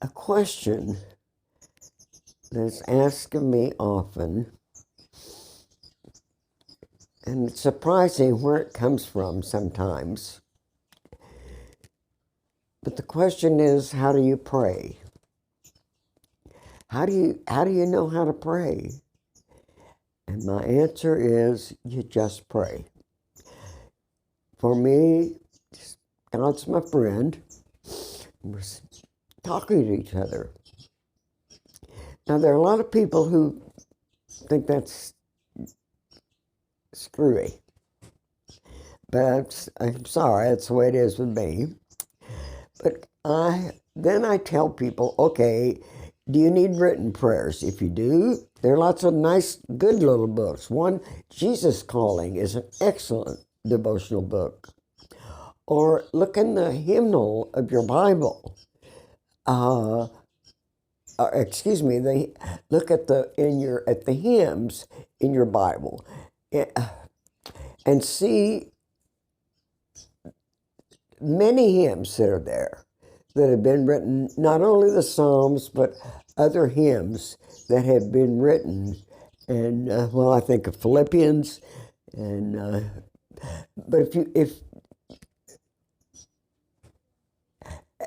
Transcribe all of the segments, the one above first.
a question that's asked of me often, and it's surprising where it comes from sometimes. But the question is, how do you pray? How do you know how to pray? And my answer is, you just pray. For me, God's my friend. We're talking to each other. Now, there are a lot of people who think that's screwy. But I'm sorry, that's the way it is with me. But then I tell people, okay, do you need written prayers? If you do, there are lots of nice, good little books. One, Jesus Calling, is an excellent devotional book. Or look in the hymnal of your Bible. Look at the hymns in your Bible, and see many hymns that are there that have been written, not only the Psalms, but other hymns that have been written. And, I think of Philippians, and but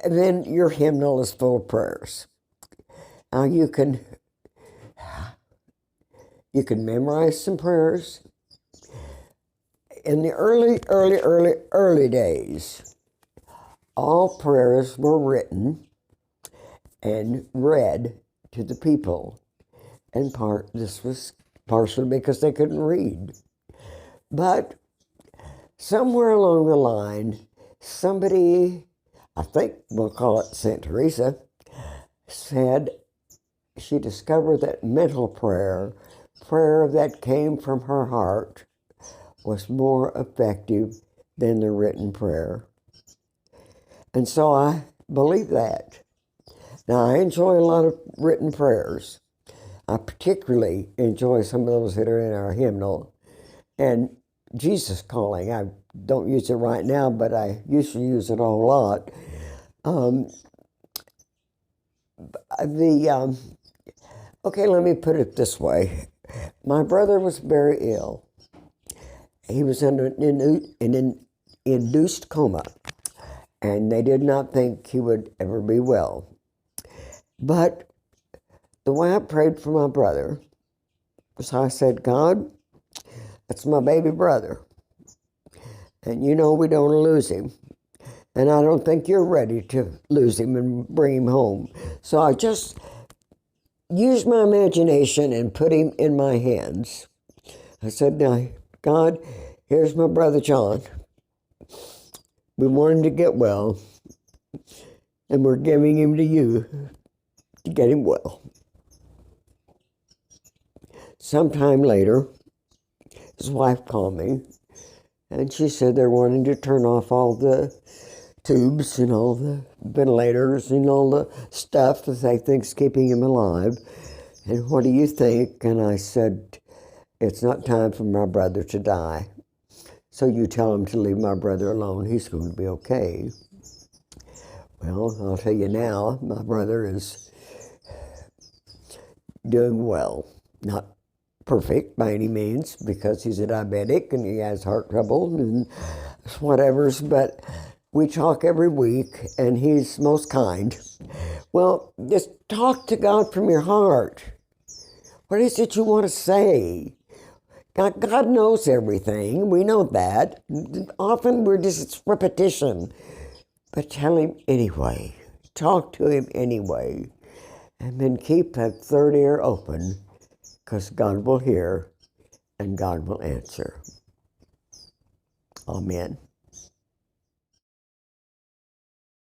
and then your hymnal is full of prayers. Now you can memorize some prayers. In the early days, all prayers were written and read to the people. And this was partially because they couldn't read. But somewhere along the line, somebody, I think we'll call it St. Teresa, said she discovered that mental prayer that came from her heart, was more effective than the written prayer. And so I believe that. Now, I enjoy a lot of written prayers. I particularly enjoy some of those that are in our hymnal. And Jesus Calling, I don't use it right now, but I used to use it a whole lot. Okay, let me put it this way. My brother was very ill. He was in an induced coma, and they did not think he would ever be well. But the way I prayed for my brother was I said, God, that's my baby brother. And you know we don't lose him. And I don't think you're ready to lose him and bring him home. So I just used my imagination and put him in my hands. I said, now, God, here's my brother John. We want him to get well, and we're giving him to you to get him well. Sometime later, his wife called me, and she said they're wanting to turn off all the tubes and all the ventilators and all the stuff that they think's keeping him alive. And what do you think? And I said, it's not time for my brother to die. So you tell him to leave my brother alone. He's going to be okay. Well, I'll tell you now, my brother is doing well. Not perfect by any means, because he's a diabetic and he has heart trouble and whatever's, but we talk every week, and he's most kind. Well, just talk to God from your heart. What is it you want to say? God knows everything. We know that. Often it's repetition. But tell him anyway. Talk to him anyway. And then keep that third ear open, because God will hear and God will answer. Amen.